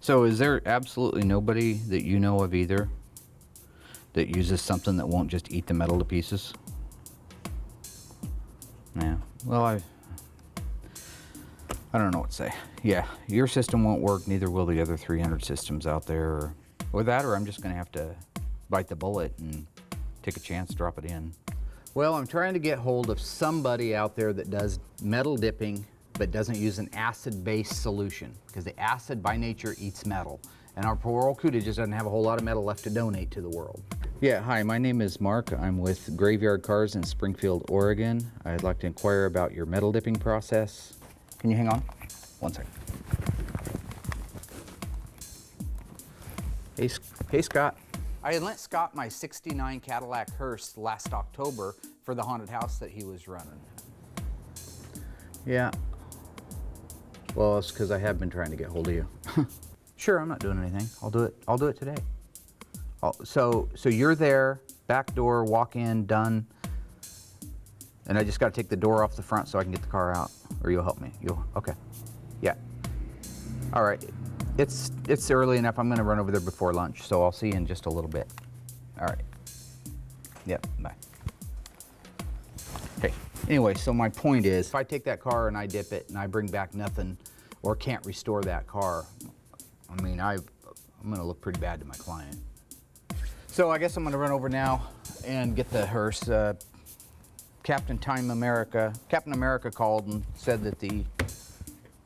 So is there absolutely nobody that you know of either that uses something that won't just eat the metal to pieces? Yeah, well, I don't know what to say. Yeah, your system won't work, neither will the other 300 systems out there. Or that, or I'm just gonna have to bite the bullet and take a chance, drop it in. Well, I'm trying to get hold of somebody out there that does metal dipping but doesn't use an acid-based solution, because the acid by nature eats metal. And our poor old Cuda just doesn't have a whole lot of metal left to donate to the world. Yeah, hi, my name is Mark. I'm with Graveyard Carz in Springfield, Oregon. I'd like to inquire about your metal dipping process. Can you hang on? One second. Hey, Scott. I had lent Scott my '69 Cadillac Hearse last October for the haunted house that he was running. Yeah. Well, it's because I have been trying to get hold of you. Sure, I'm not doing anything. I'll do it today. So you're there, back door, walk in, done. And I just got to take the door off the front so I can get the car out. Or you'll help me. Okay. Yeah. All right. It's early enough. I'm going to run over there before lunch, so I'll see you in just a little bit. All right. Yep. Bye. Okay. Anyway, so my point is, if I take that car and I dip it and I bring back nothing or can't restore that car, I mean, I'm going to look pretty bad to my client. So I guess I'm going to run over now and get the hearse. Captain America called and said that the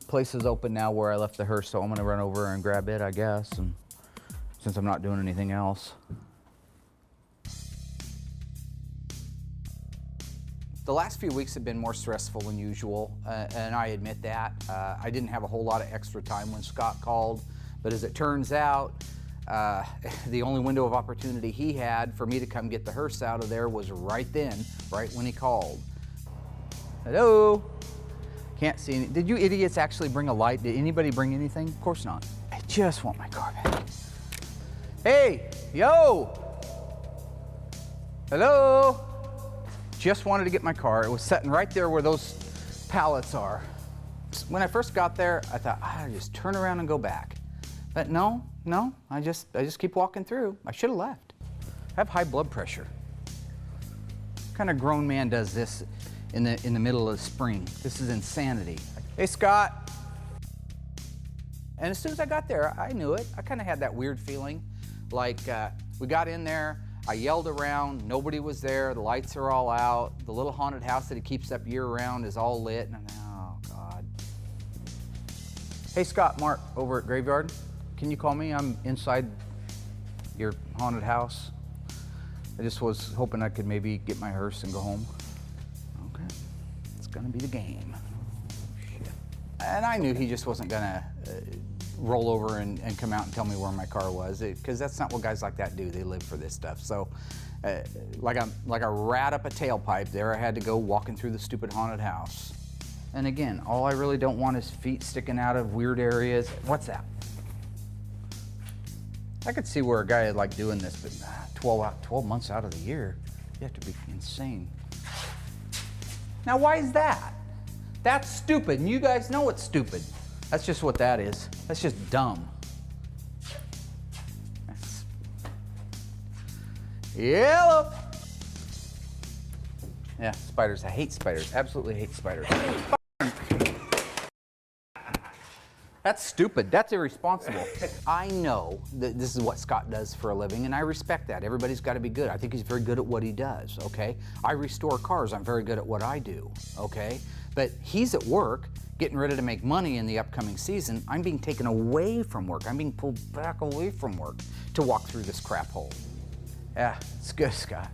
place is open now where I left the hearse, so I'm going to run over and grab it, I guess, and since I'm not doing anything else. The last few weeks have been more stressful than usual, and I admit that. I didn't have a whole lot of extra time when Scott called, but as it turns out, the only window of opportunity he had for me to come get the hearse out of there was right then, right when he called. Hello? Can't see any. Did you idiots actually bring a light? Did anybody bring anything? Of course not. I just want my car back. Hey, yo! Hello? Just wanted to get my car. It was sitting right there where those pallets are. When I first got there, I thought, I'll just turn around and go back. But no, I just keep walking through. I should have left. I have high blood pressure. What kind of grown man does this in the middle of spring? This is insanity. Hey, Scott. And as soon as I got there, I knew it. I kind of had that weird feeling. Like, we got in there, I yelled around, nobody was there, the lights are all out, the little haunted house that he keeps up year-round is all lit, and I'm like, oh, God. Hey, Scott, Mark, over at Graveyard. Can you call me? I'm inside your haunted house. I just was hoping I could maybe get my hearse and go home. Okay, it's gonna be the game. Shit. And I knew he just wasn't gonna roll over and come out and tell me where my car was, because that's not what guys like that do. They live for this stuff. So, like a rat up a tailpipe, there I had to go walking through the stupid haunted house. And again, all I really don't want is feet sticking out of weird areas. What's that? I could see where a guy like doing this, but 12 months out of the year, you have to be insane. Now, why is that? That's stupid, and you guys know it's stupid. That's just what that is. That's just dumb. Yellow. Yeah, spiders. I hate spiders. Absolutely hate spiders. That's stupid. That's irresponsible. I know that this is what Scott does for a living, and I respect that. Everybody's got to be good. I think he's very good at what he does, okay? I restore cars. I'm very good at what I do, okay? But he's at work getting ready to make money in the upcoming season. I'm being taken away from work. I'm being pulled back away from work to walk through this crap hole. Yeah, it's good, Scott.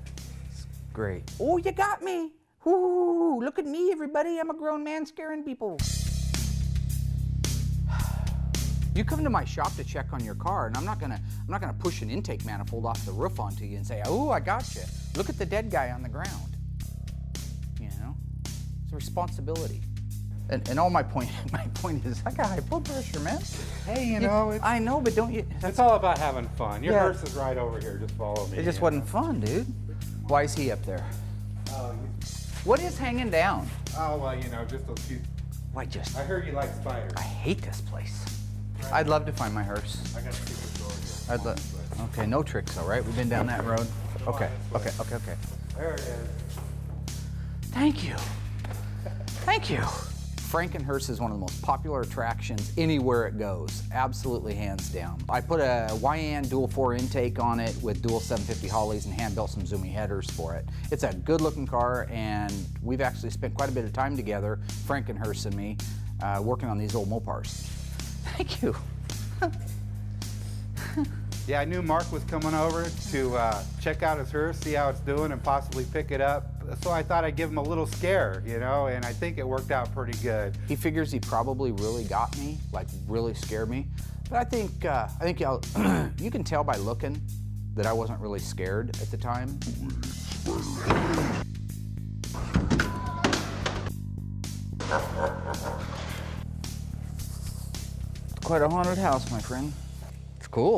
It's great. Oh, you got me. Ooh, look at me, everybody. I'm a grown man scaring people. You come to my shop to check on your car, and I'm not gonna push an intake manifold off the roof onto you and say, "Oh, I got you. Look at the dead guy on the ground." You know, it's a responsibility. And all my point is, I got high blood pressure, man. Hey, you know, I know, but don't you? It's all about having fun. Your hearse is right over here. Just follow me. It just wasn't fun, dude. Why is he up there? What is hanging down? Oh, well, you know, just a few. Why just? I heard you like spiders. I hate this place. I'd love to find my hearse. I got a secret door here. Okay, no tricks, all right? We've been down that road. Okay. There it is. Thank you. Thank you. Franken Hearse is one of the most popular attractions anywhere it goes, absolutely hands down. I put a YN dual 4 intake on it with dual 750 Hollies and hand-built some zoomy headers for it. It's a good-looking car, and we've actually spent quite a bit of time together, Franken Hearse and me, working on these old Mopars. Thank you. Yeah, I knew Mark was coming over to check out his hearse, see how it's doing, and possibly pick it up. So I thought I'd give him a little scare, you know, and I think it worked out pretty good. He figures he probably really got me, like really scared me. But I think you can tell by looking that I wasn't really scared at the time. It's quite a haunted house, my friend. It's cool.